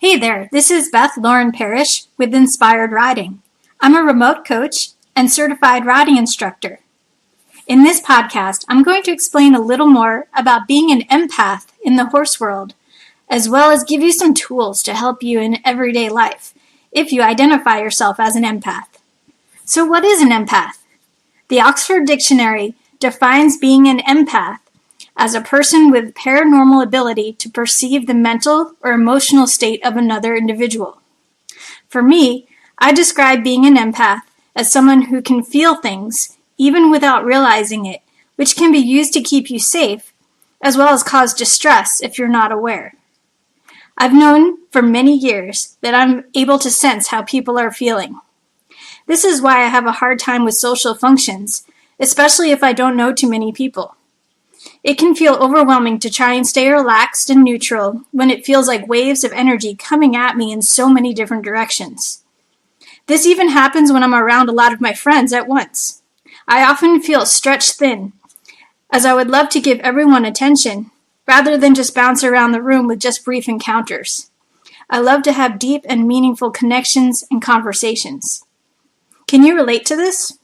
Hey there, this is Beth Parrish with Inspired Riding. I'm a remote coach and certified riding instructor. In this podcast, I'm going to explain a little more about being an empath in the horse world, as well as give you some tools to help you in everyday life if you identify yourself as an empath. So what is an empath? The Oxford Dictionary defines being an empath as a person with paranormal ability to perceive the mental or emotional state of another individual. For me, I describe being an empath as someone who can feel things even without realizing it, which can be used to keep you safe, as well as cause distress if you're not aware. I've known for many years that I'm able to sense how people are feeling. This is why I have a hard time with social functions, especially if I don't know too many people. It can feel overwhelming to try and stay relaxed and neutral when it feels like waves of energy coming at me in so many different directions. This even happens when I'm around a lot of my friends at once. I often feel stretched thin, as I would love to give everyone attention, rather than just bounce around the room with just brief encounters. I love to have deep and meaningful connections and conversations. Can you relate to this?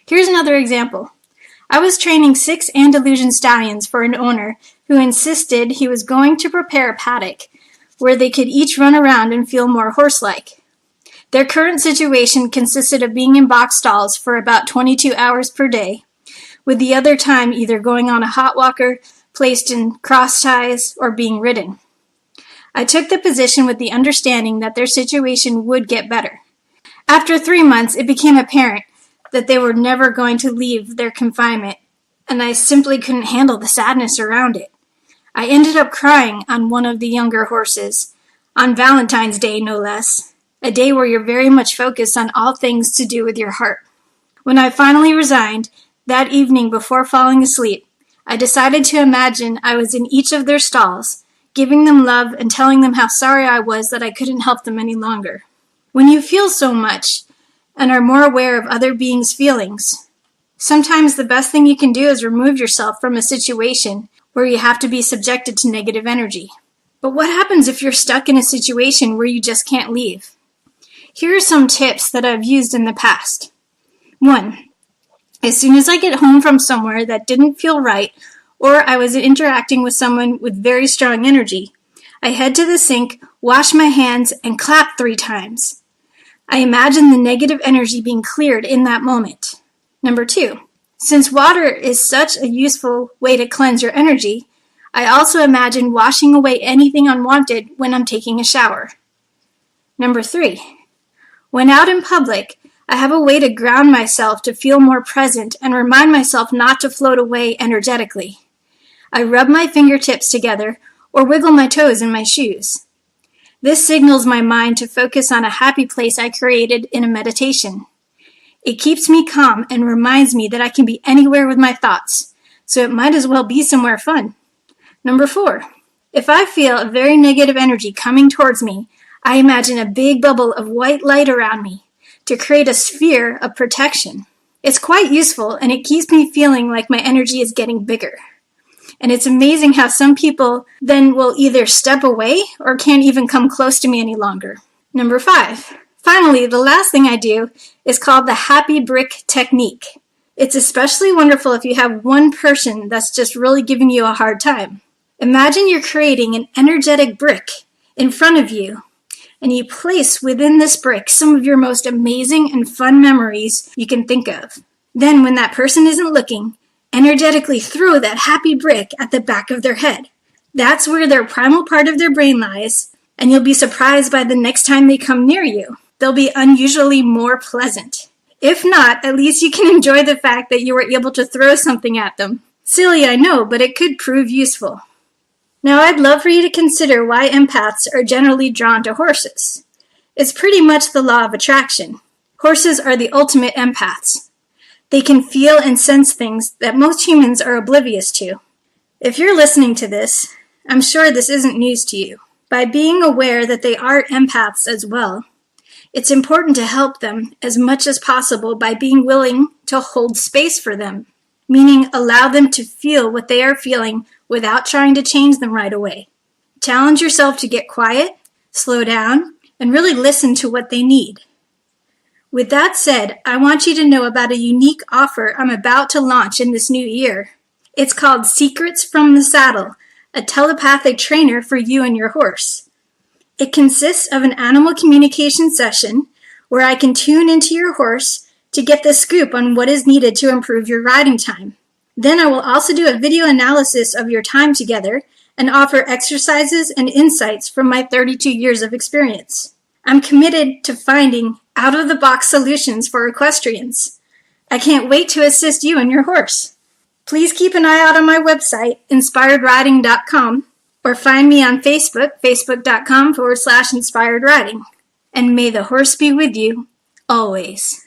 Here's another example. I was training 6 Andalusian stallions for an owner who insisted he was going to prepare a paddock where they could each run around and feel more horse-like. Their current situation consisted of being in box stalls for about 22 hours per day, with the other time either going on a hot walker, placed in cross ties, or being ridden. I took the position with the understanding that their situation would get better. After 3 months, it became apparent that they were never going to leave their confinement, and I simply couldn't handle the sadness around it. I ended up crying on one of the younger horses, on Valentine's Day no less, a day where you're very much focused on all things to do with your heart. When I finally resigned, that evening before falling asleep, I decided to imagine I was in each of their stalls, giving them love and telling them how sorry I was that I couldn't help them any longer. When you feel so much, and are more aware of other beings' feelings, sometimes the best thing you can do is remove yourself from a situation where you have to be subjected to negative energy. But what happens if you're stuck in a situation where you just can't leave? Here are some tips that I've used in the past. 1. As soon as I get home from somewhere that didn't feel right, or I was interacting with someone with very strong energy, I head to the sink, wash my hands, and clap 3 times. I imagine the negative energy being cleared in that moment. 2, since water is such a useful way to cleanse your energy, I also imagine washing away anything unwanted when I'm taking a shower. 3, when out in public, I have a way to ground myself to feel more present and remind myself not to float away energetically. I rub my fingertips together or wiggle my toes in my shoes. This signals my mind to focus on a happy place I created in a meditation. It keeps me calm and reminds me that I can be anywhere with my thoughts, so it might as well be somewhere fun. 4, if I feel a very negative energy coming towards me, I imagine a big bubble of white light around me to create a sphere of protection. It's quite useful, and it keeps me feeling like my energy is getting bigger. And it's amazing how some people then will either step away or can't even come close to me any longer. 5. Finally, the last thing I do is called the happy brick technique. It's especially wonderful if you have one person that's just really giving you a hard time. Imagine you're creating an energetic brick in front of you, and you place within this brick some of your most amazing and fun memories you can think of. Then, when that person isn't looking, energetically throw that happy brick at the back of their head. That's where their primal part of their brain lies, and you'll be surprised by the next time they come near you. They'll be unusually more pleasant. If not, at least you can enjoy the fact that you were able to throw something at them. Silly, I know, but it could prove useful. Now, I'd love for you to consider why empaths are generally drawn to horses. It's pretty much the law of attraction. Horses are the ultimate empaths. They can feel and sense things that most humans are oblivious to. If you're listening to this, I'm sure this isn't news to you. By being aware that they are empaths as well, it's important to help them as much as possible by being willing to hold space for them, meaning allow them to feel what they are feeling without trying to change them right away. Challenge yourself to get quiet, slow down, and really listen to what they need. With that said, I want you to know about a unique offer I'm about to launch in this new year. It's called Secrets from the Saddle, a telepathic trainer for you and your horse. It consists of an animal communication session where I can tune into your horse to get the scoop on what is needed to improve your riding time. Then I will also do a video analysis of your time together and offer exercises and insights from my 32 years of experience. I'm committed to finding out-of-the-box solutions for equestrians. I can't wait to assist you and your horse. Please keep an eye out on my website, inspiredriding.com, or find me on Facebook, facebook.com/inspiredriding. And may the horse be with you, always.